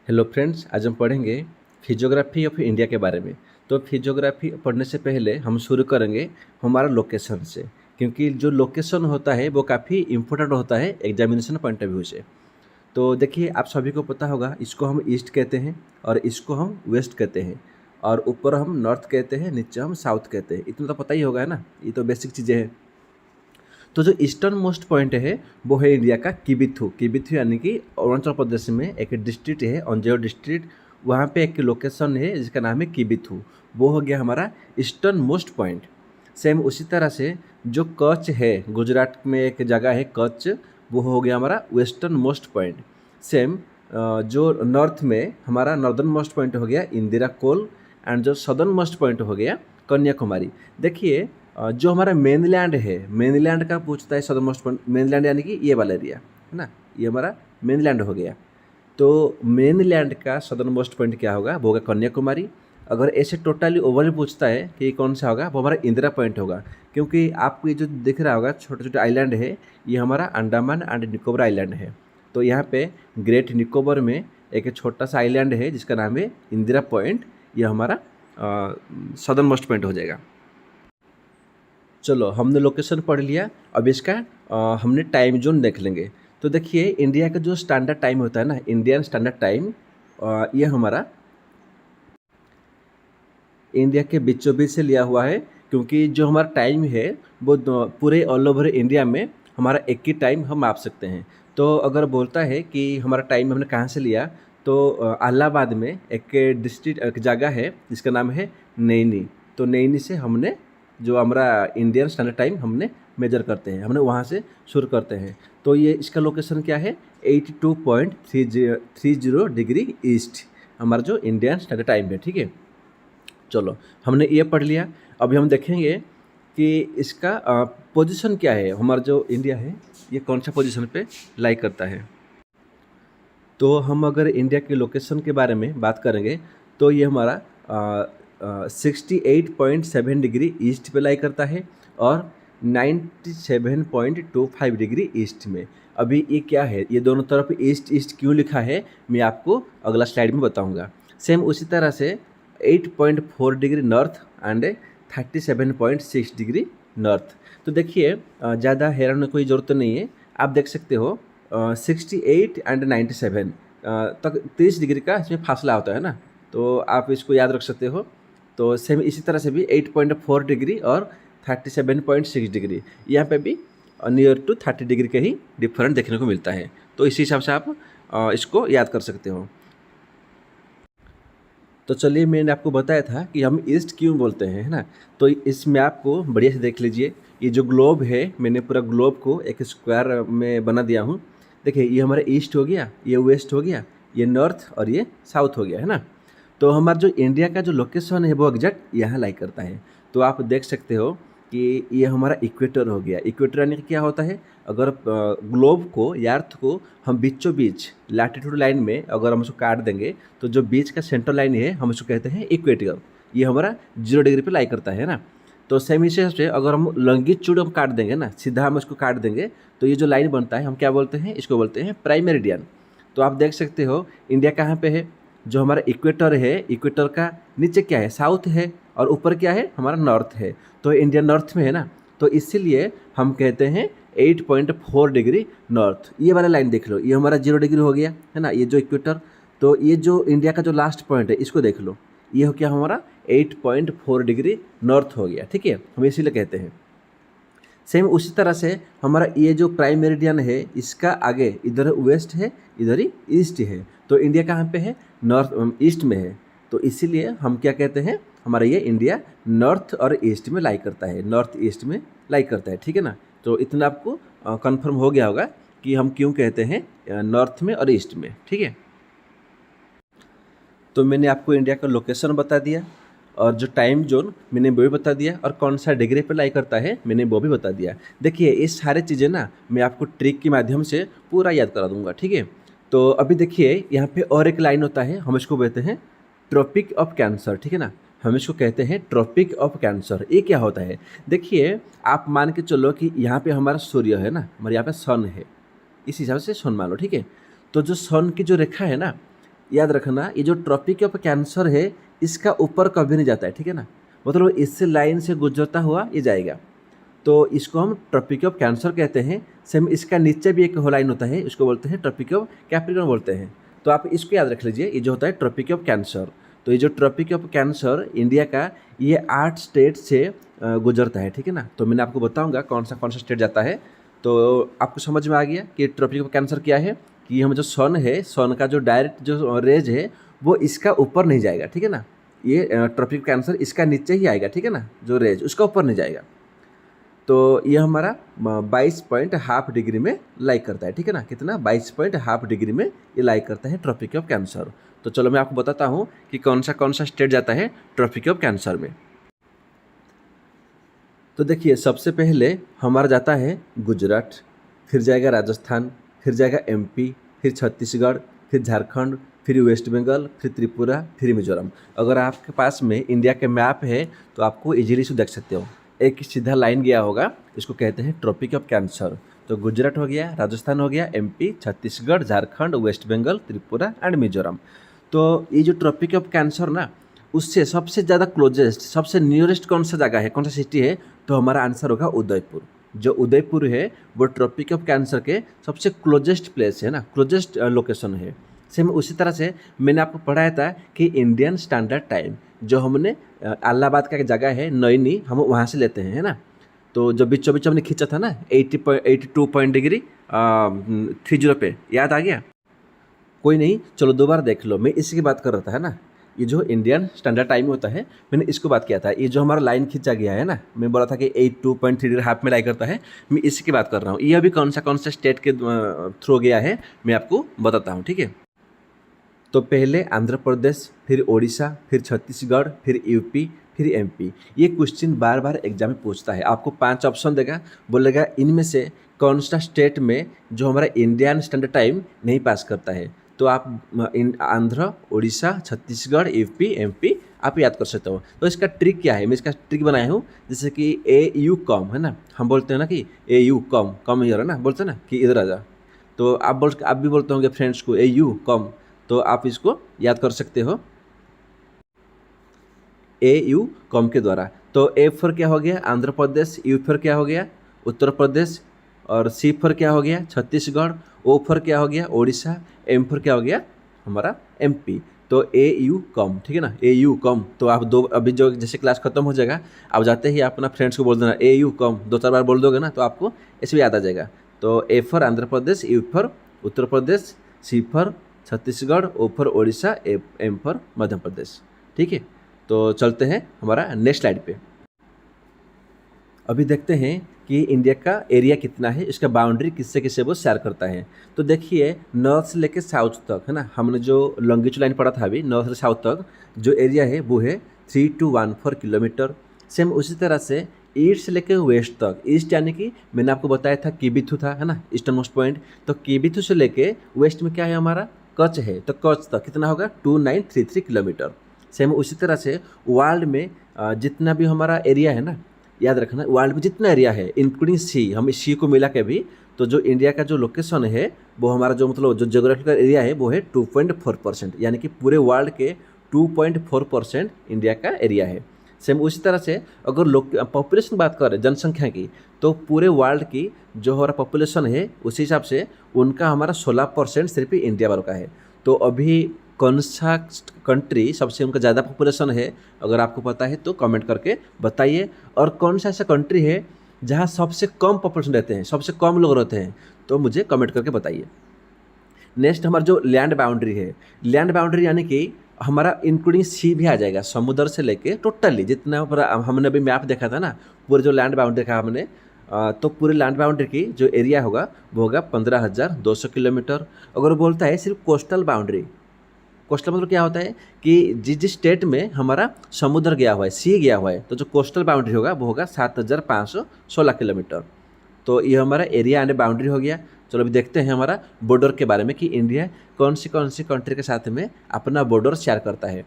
Hello friends, आज हम पढ़ेंगे फिजियोग्राफी ऑफ इंडिया के बारे में। तो फिजियोग्राफी पढ़ने से पहले हम शुरू करेंगे हमारा लोकेशन से, क्योंकि जो लोकेशन होता है वो काफ़ी इम्पोर्टेंट होता है एग्जामिनेशन पॉइंट ऑफ व्यू से। तो देखिए, आप सभी को पता होगा, इसको हम ईस्ट कहते हैं और इसको हम वेस्ट कहते हैं, और ऊपर हम नॉर्थ कहते हैं, नीचे हम साउथ कहते हैं। इतना तो पता ही होगा, है ना। ये तो बेसिक चीज़ें हैं। तो जो ईस्टर्न मोस्ट पॉइंट है वो है इंडिया का किबिथु। किबिथु यानी कि अरुणाचल प्रदेश में एक डिस्ट्रिक्ट है, अंजो डिस्ट्रिक्ट। वहाँ पे एक लोकेशन है जिसका नाम है किबिथु। वो हो गया हमारा ईस्टर्न मोस्ट पॉइंट। सेम उसी तरह से जो कच्छ है, गुजरात में एक जगह है कच्छ, वो हो गया हमारा वेस्टर्न मोस्ट पॉइंट। सेम जो नॉर्थ में हमारा नॉर्दर्न मोस्ट पॉइंट हो गया इंदिरा कोल, एंड जो सदर्न मोस्ट पॉइंट हो गया कन्याकुमारी। देखिए, जो हमारा मेनलैंड है, मेनलैंड का पूछता है सदर्न मोस्ट पॉइंट। मेनलैंड यानी कि ये वाला एरिया है ना, ये हमारा मेनलैंड हो गया। तो मेनलैंड का सदर्न मोस्ट पॉइंट क्या होगा, वो होगा कन्याकुमारी। अगर ऐसे टोटली ओवरऑल पूछता है कि कौन सा होगा, वो हमारा इंदिरा पॉइंट होगा। क्योंकि आपको ये जो दिख रहा होगा छोटे छोटे आइलैंड है, ये हमारा अंडमान एंड निकोबार आइलैंड है। तो यहाँ पे ग्रेट निकोबार में एक छोटा सा आइलैंड है जिसका नाम है इंदिरा पॉइंट। ये हमारा सदर्न मोस्ट पॉइंट हो जाएगा। चलो, हमने लोकेशन पढ़ लिया। अब इसका हमने टाइम जोन देख लेंगे। तो देखिए, इंडिया का जो स्टैंडर्ड टाइम होता है ना, इंडियन स्टैंडर्ड टाइम, ये हमारा इंडिया के बीचों बीच से लिया हुआ है। क्योंकि जो हमारा टाइम है वो पूरे ऑल ओवर इंडिया में हमारा एक ही टाइम हम माप सकते हैं। तो अगर बोलता है कि हमारा टाइम हमने कहाँ से लिया, तो इलाहाबाद में एक डिस्ट्रिक्ट, एक जगह है जिसका नाम है नैनी। तो नैनी से हमने जो हमारा इंडियन स्टैंडर्ड टाइम हमने मेजर करते हैं, हमने वहाँ से शुरू करते हैं। तो ये इसका लोकेशन क्या है, 82.30 डिग्री ईस्ट हमारा जो इंडियन स्टैंडर्ड टाइम है। ठीक है, चलो, हमने ये पढ़ लिया। अभी हम देखेंगे कि इसका पोजीशन क्या है। हमारा जो इंडिया है ये कौन सा पोजीशन पे लाई करता है। तो हम अगर इंडिया के लोकेशन के बारे में बात करेंगे तो ये हमारा 68.7 डिग्री ईस्ट पे लाई करता है और 97.25 डिग्री ईस्ट में। अभी ये क्या है, ये दोनों तरफ ईस्ट ईस्ट क्यों लिखा है, मैं आपको अगला स्लाइड में बताऊंगा। सेम उसी तरह से 8.4 degree north and 37.6 degree north. तो देखिए, ज़्यादा हैरान होने की कोई ज़रूरत नहीं है। आप देख सकते हो 68 एंड 97 तक 30 डिग्री का इसमें फासला होता है ना। तो आप इसको याद रख सकते हो। तो सेम इसी तरह से भी 8.4 डिग्री और 37.6 डिग्री, यहाँ पे भी नियर टू 30 डिग्री का ही डिफरेंट देखने को मिलता है। तो इसी हिसाब से आप इसको याद कर सकते हो। तो चलिए, मैंने आपको बताया था कि हम ईस्ट क्यों बोलते हैं, है ना। तो इस मैप को बढ़िया से देख लीजिए। ये जो ग्लोब है, मैंने पूरा ग्लोब को एक स्क्वायर में बना दिया हूँ। देखिए, ये हमारा ईस्ट हो गया, ये वेस्ट हो गया, ये नॉर्थ और ये साउथ हो गया, है ना। तो हमारा जो इंडिया का जो लोकेशन है वो एग्जैक्ट यहाँ लाई करता है। तो आप देख सकते हो कि ये हमारा इक्वेटर हो गया। इक्वेटर यानी कि क्या होता है, अगर ग्लोब को या अर्थ को हम बीचों बीच लैटिट्यूड लाइन में अगर हम उसको काट देंगे, तो जो बीच का सेंट्रल लाइन है हम उसको कहते हैं इक्वेटर। ये हमारा 0 डिग्री पे लाई करता है ना। तो सेम इसी से अगर हम लॉन्गिट्यूड हम काट देंगे ना, सीधा हम उसको काट देंगे, तो ये जो लाइन बनता है हम क्या बोलते हैं, इसको बोलते हैं प्राइम मेरिडियन। तो आप देख सकते हो इंडिया कहाँ पे है, जो हमारा इक्वेटर है, इक्वेटर का नीचे क्या है, साउथ है, और ऊपर क्या है, हमारा नॉर्थ है। तो इंडिया नॉर्थ में है ना, तो इसीलिए हम कहते हैं 8.4 डिग्री नॉर्थ। ये वाला लाइन देख लो, ये हमारा 0 डिग्री हो गया, है ना, ये जो इक्वेटर। तो ये जो इंडिया का जो लास्ट पॉइंट है इसको देख लो, ये हो क्या हमारा 8.4 डिग्री नॉर्थ हो गया। ठीक है, हम इसीलिए कहते हैं। सेम उसी तरह से हमारा ये जो प्राइम मेरिडियन है, इसका आगे इधर वेस्ट है, इधर ही ईस्ट है। तो इंडिया कहाँ पे है, नॉर्थ ईस्ट में है। तो इसीलिए हम क्या कहते हैं, हमारा ये इंडिया नॉर्थ और ईस्ट में लाई करता है, नॉर्थ ईस्ट में लाई करता है। ठीक है ना। तो इतना आपको कंफर्म हो गया होगा कि हम क्यों कहते हैं नॉर्थ में और ईस्ट में। ठीक है, तो मैंने आपको इंडिया का लोकेशन बता दिया, और जो टाइम जोन मैंने वो भी बता दिया, और कौन सा डिग्री पे लाई करता है मैंने वो भी बता दिया। देखिए, ये सारे चीज़ें ना मैं आपको ट्रिक के माध्यम से पूरा याद करा दूंगा। ठीक है, तो अभी देखिए, यहाँ पे और एक लाइन होता है, हम इसको कहते हैं ट्रॉपिक ऑफ कैंसर। ठीक है ना, हम इसको कहते हैं ट्रॉपिक ऑफ कैंसर। ये क्या होता है, देखिए, आप मान के चलो कि यहाँ पे हमारा सूर्य है ना, हमारे यहाँ पे सन है, इस हिसाब से सन मान लो। ठीक है, तो जो सन की जो रेखा है ना, याद रखना, ये जो ट्रॉपिक ऑफ कैंसर है इसका ऊपर कभी नहीं जाता है, ठीक है ना, मतलब इससे लाइन से गुजरता हुआ ये जाएगा, तो इसको हम ट्रॉपिक ऑफ कैंसर कहते हैं। सेम इसका नीचे भी एक लाइन होता है, इसको बोलते हैं ट्रॉपिक ऑफ कैप्रिकॉर्न बोलते हैं। तो आप इसको याद रख लीजिए, ये जो होता है ट्रॉपिक ऑफ कैंसर। तो ये जो ट्रॉपिक ऑफ कैंसर इंडिया का, ये 8 स्टेट से गुजरता है, ठीक है ना। तो मैंने आपको बताऊंगा कौन सा स्टेट जाता है। तो आपको समझ में आ गया कि ट्रॉपिक ऑफ कैंसर क्या है, कि हम जो सन है, सन का जो डायरेक्ट जो रेज है वो इसका ऊपर नहीं जाएगा, ठीक है ना। ये ट्रॉपिक ऑफ कैंसर इसका नीचे ही आएगा, ठीक है ना, जो रेज उसका ऊपर नहीं जाएगा। तो ये हमारा 22.5 डिग्री में लाई करता है, ठीक है ना, कितना 22.5 डिग्री में ये लाई करता है ट्रॉपिक ऑफ कैंसर। तो चलो मैं आपको बताता हूँ कि कौन सा स्टेट जाता है ट्रॉपिक ऑफ कैंसर में। तो देखिए, सबसे पहले हमारा जाता है गुजरात, फिर जाएगा राजस्थान, फिर जाएगा एमपी, फिर छत्तीसगढ़, फिर झारखंड, फिर वेस्ट बंगाल, फिर त्रिपुरा, फिर मिजोरम। अगर आपके पास में इंडिया के मैप है तो आपको इजीली से देख सकते हो, एक सीधा लाइन गया होगा, इसको कहते हैं ट्रॉपिक ऑफ कैंसर। तो गुजरात हो गया, राजस्थान हो गया, MP, Chhattisgarh, Jharkhand, West Bengal, Tripura and Mizoram. तो ये जो ट्रॉपिक ऑफ कैंसर ना, उससे सबसे ज़्यादा क्लोजेस्ट, सबसे नियरेस्ट कौन सा जगह है, कौन सा सिटी है, तो हमारा आंसर होगा उदयपुर। जो उदयपुर है वो ट्रॉपिक ऑफ कैंसर के सबसे क्लोजेस्ट प्लेस है ना, क्लोजेस्ट लोकेशन है। सेम उसी तरह से मैंने आपको पढ़ाया था कि इंडियन स्टैंडर्ड टाइम जो हमने इलाहाबाद का एक जगह है नैनी, हम वहाँ से लेते हैं, है ना। तो जब बीचों बीच हमने खींचा था ना 82 डिग्री 30 पे, याद आ गया? कोई नहीं, चलो दोबारा देख लो, मैं इसी की बात कर रहा था, है ना। ये जो इंडियन स्टैंडर्ड टाइम होता है, मैंने इसको बात किया था। ये जो हमारा लाइन खींचा गया है ना, मैं बोला था कि 82.3 हाफ में लाई करता है, मैं इसी की बात कर रहा हूँ। ये अभी कौन सा स्टेट के थ्रू गया है मैं आपको बताता हूँ, ठीक है। तो पहले आंध्र प्रदेश, फिर ओडिशा, फिर छत्तीसगढ़, फिर यूपी, फिर एमपी। ये क्वेश्चन बार बार एग्जाम में पूछता है, आपको 5 ऑप्शन देगा, बोलेगा इनमें से कौन सा स्टेट में जो हमारा इंडियन स्टैंडर्ड टाइम नहीं पास करता है। तो आप आंध्र, उड़ीसा, छत्तीसगढ़, यूपी, एमपी आप याद कर सकते हो। तो इसका ट्रिक क्या है, मैं इसका ट्रिक बनाया हूँ, जैसे कि ए यू कम, है ना, हम बोलते हैं ना कि ए यू कम, कम इधर, है ना, बोलते हैं ना कि इधर आ जा। तो आप भी बोलते होंगे फ्रेंड्स को ए यू कम, तो आप इसको याद कर सकते हो ए यू कम के द्वारा। तो ए फॉर क्या हो गया आंध्र प्रदेश, यू फॉर क्या हो गया उत्तर प्रदेश, और सी फॉर क्या हो गया छत्तीसगढ़, ओ फॉर क्या हो गया ओडिशा, एम फॉर क्या हो गया हमारा एमपी। तो ए यू कम, ठीक है ना, ए यू कम। तो आप अभी जो जैसे क्लास खत्म हो जाएगा, आप जाते ही अपना फ्रेंड्स को बोल देना ए यू कम, 2-4 बार बोल दोगे ना तो आपको ऐसे भी याद आ जाएगा। तो A for Andhra Pradesh, U for Uttar Pradesh, C for Chhattisgarh, O for Odisha, M for Madhya Pradesh, ठीक है। तो चलते हैं हमारा नेक्स्ट स्लाइड पे। अभी देखते हैं कि इंडिया का एरिया कितना है, इसका बाउंड्री किससे किससे वो शेयर करता है। तो देखिए, नॉर्थ से लेकर साउथ तक, है ना, हमने जो लॉन्गिट्यूड लाइन पढ़ा था अभी, नॉर्थ से साउथ तक जो एरिया है वो है 3214 किलोमीटर। सेम उसी तरह से ईस्ट से लेकर वेस्ट तक, ईस्ट यानी कि मैंने आपको बताया था किबिथु था, है ना, ईस्टर्न मोस्ट पॉइंट। तो किबिथु से लेके वेस्ट में क्या है हमारा कच्छ है, तो कच्छ तक कितना होगा 2933 किलोमीटर। सेम उसी तरह से वर्ल्ड में जितना भी हमारा एरिया है ना, याद रखना, वर्ल्ड में जितना एरिया है इंक्लूडिंग सी, हम इस सी को मिला के भी, तो जो इंडिया का जो लोकेशन है वो हमारा जो मतलब जो जोग्राफिकल एरिया है वो है 2.4%, यानी कि पूरे वर्ल्ड के 2.4% इंडिया का एरिया है। सेम उसी तरह से अगर पॉपुलेशन बात करें जनसंख्या की, तो पूरे वर्ल्ड की जो हमारा पॉपुलेशन है उस हिसाब से उनका हमारा 16% सिर्फ इंडिया वालों का है। तो अभी कौन सा कंट्री सबसे उनका ज़्यादा पॉपुलेशन है, अगर आपको पता है तो कमेंट करके बताइए। और कौन सा ऐसा कंट्री है जहाँ सबसे कम पॉपुलेशन रहते हैं, सबसे कम लोग रहते हैं, तो मुझे कमेंट करके बताइए। नेक्स्ट हमारा जो लैंड बाउंड्री है, लैंड बाउंड्री यानी कि हमारा इंक्लूडिंग सी भी आ जाएगा, समुद्र से लेके टोटली जितना हमने अभी मैप देखा था ना, पूरे जो लैंड बाउंड्री देखा हमने, तो पूरे लैंड बाउंड्री की जो एरिया होगा वो होगा 15,200 किलोमीटर। अगर बोलता है सिर्फ कोस्टल बाउंड्री, कोस्टल मतलब क्या होता है कि जिस स्टेट में हमारा समुद्र गया हुआ है, सी गया हुआ है, तो जो कोस्टल बाउंड्री होगा वो होगा 7,516 किलोमीटर। तो ये हमारा एरिया एंड बाउंड्री हो गया। चलो अभी देखते हैं हमारा बॉर्डर के बारे में कि इंडिया कौन सी कंट्री के साथ में अपना बॉर्डर शेयर करता है।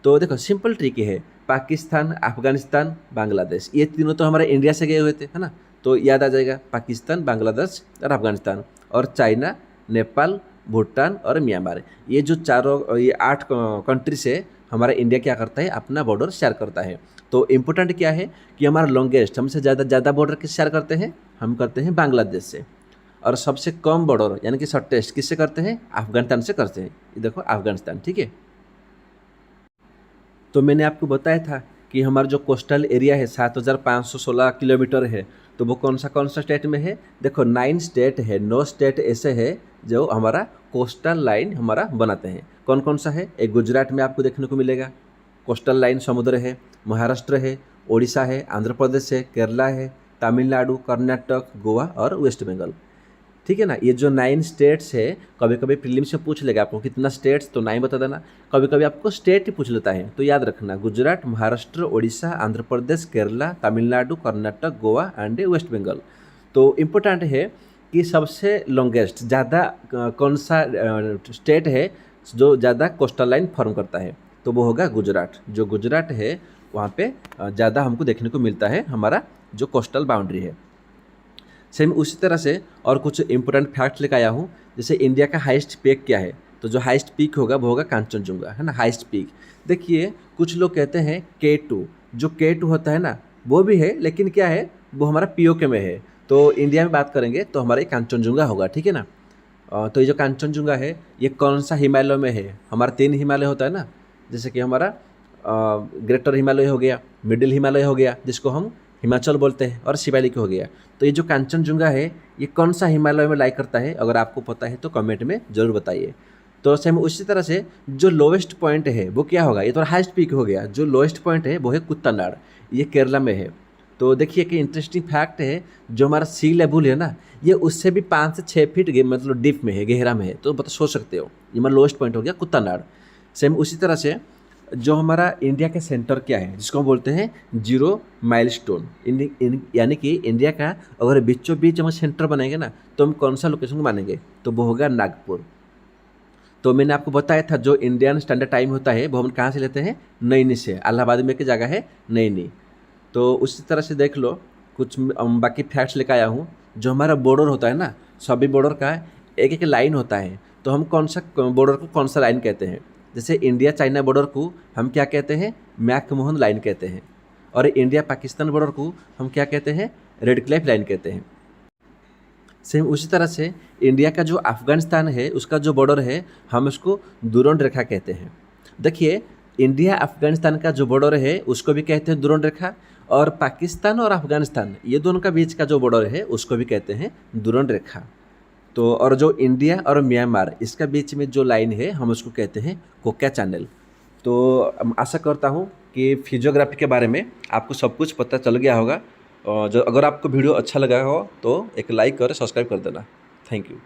तो देखो सिंपल ट्रिक है, पाकिस्तान, अफगानिस्तान, बांग्लादेश, ये तीनों तो हमारे इंडिया से गए हुए थे, है ना, तो याद आ जाएगा पाकिस्तान, बांग्लादेश और अफगानिस्तान। और चाइना, नेपाल भूटान और म्यांमार। ये जो चारों ये 8 कंट्री से हमारा इंडिया क्या करता है, अपना बॉर्डर शेयर करता है। तो इम्पोर्टेंट क्या है कि हमारा लॉन्गेस्ट, हमसे ज़्यादा बॉर्डर किससे शेयर करते हैं, हम करते हैं बांग्लादेश से। और सबसे कम बॉर्डर यानी कि शॉर्टेस्ट किससे करते हैं, अफगानिस्तान से करते हैं। ये देखो अफगानिस्तान, ठीक है। तो मैंने आपको बताया था कि हमारा जो कोस्टल एरिया है 7516 किलोमीटर है, तो वो कौन सा स्टेट में है। देखो 9 स्टेट है, 9 स्टेट ऐसे है जो हमारा कोस्टल लाइन हमारा बनाते हैं। कौन कौन सा है, एक गुजरात में आपको देखने को मिलेगा कोस्टल लाइन, समुद्र है। महाराष्ट्र है, उड़ीसा है, आंध्र प्रदेश है, केरला है, तमिलनाडु, कर्नाटक, गोवा और वेस्ट बंगाल, ठीक है ना। ये जो 9 स्टेट्स है, कभी कभी प्रीलिम्स में पूछ लेगा आपको कितना स्टेट्स, तो 9 बता देना। कभी कभी आपको स्टेट ही पूछ लेता है, तो याद रखना गुजरात, महाराष्ट्र, उड़ीसा, आंध्र प्रदेश, केरला, तमिलनाडु, कर्नाटक, गोवा एंड वेस्ट बंगाल। तो इम्पोर्टेंट है कि सबसे लॉन्गेस्ट ज़्यादा कौन सा स्टेट है जो ज़्यादा कोस्टल लाइन फॉर्म करता है, तो वो होगा गुजरात। जो गुजरात है वहाँ पे ज़्यादा हमको देखने को मिलता है हमारा जो कोस्टल बाउंड्री है। सेम उसी तरह से और कुछ इंपॉर्टेंट फैक्ट लेकर आया हूँ। जैसे इंडिया का हाईएस्ट पीक क्या है, तो जो हाईएस्ट पीक होगा वो होगा कांचनजुंगा, है ना, हाईएस्ट पीक। देखिए कुछ लोग कहते हैं K2, जो K2 होता है ना वो भी है, लेकिन क्या है वो हमारा POK में है। तो इंडिया में बात करेंगे तो हमारा कांचनजुंगा होगा, ठीक है ना। तो ये जो कांचनजुंगा है ये कौन सा हिमालय में है, हमारा 3 हिमालय होता है ना, जैसे कि हमारा ग्रेटर हिमालय हो गया, मिडिल हिमालय हो गया जिसको हम हिमाचल बोलते हैं, और शिवालिक हो गया। तो ये जो कांचनजुंगा है ये कौन सा हिमालय में लाई करता है, अगर आपको पता है तो कमेंट में ज़रूर बताइए। तो सेम उसी तरह से जो लोवेस्ट पॉइंट है वो क्या होगा, ये तो हाईएस्ट पीक हो गया। जो लोएस्ट पॉइंट है वो है कुत्तानाड़, ये केरला में है। तो देखिए कि इंटरेस्टिंग फैक्ट है, जो हमारा सी लेवल है ना ये उससे भी 5 से 6 फीट मतलब डीप में है, गहरा में है। तो बता सोच सकते हो, ये हमारा लोएस्ट पॉइंट हो गया कुत्तानाड़। सेम उसी तरह से जो हमारा इंडिया के सेंटर क्या है, जिसको हम बोलते हैं 0 माइलस्टोन, यानी कि इंडिया का अगर बीचों बीच हम सेंटर बनाएंगे ना तो हम कौन सा लोकेशन को मानेंगे, तो वो होगा नागपुर। तो मैंने आपको बताया था जो इंडियन स्टैंडर्ड टाइम होता है वो हम कहाँ से लेते हैं, नईनी से। इलाहाबाद में की जगह है नईनी। तो उसी तरह से देख लो कुछ बाकी फैक्ट्स लेकर आया हूँ। जो हमारा बॉर्डर होता है ना, सभी बॉर्डर का एक एक लाइन होता है, तो हम कौन सा बॉर्डर को कौन सा लाइन कहते हैं। जैसे इंडिया चाइना बॉर्डर को हम क्या कहते हैं, मैकमोहन लाइन कहते हैं। और इंडिया पाकिस्तान बॉर्डर को हम क्या कहते हैं, रेड क्लिफ लाइन कहते हैं। सेम उसी तरह से इंडिया का जो अफगानिस्तान है उसका जो बॉर्डर है हम उसको दुरोंड रेखा कहते हैं। देखिए इंडिया अफगानिस्तान का जो बॉर्डर है उसको भी कहते हैं दुरोंड रेखा, और पाकिस्तान और अफगानिस्तान ये दोनों का बीच का जो बॉर्डर है उसको भी कहते हैं दुरोंड रेखा। तो और जो इंडिया और म्यांमार इसका बीच में जो लाइन है हम उसको कहते हैं कोक्या चैनल। तो आशा करता हूँ कि फिजियोग्राफी के बारे में आपको सब कुछ पता चल गया होगा। और जो अगर आपको वीडियो अच्छा लगा हो तो एक लाइक और सब्सक्राइब कर देना। Thank you.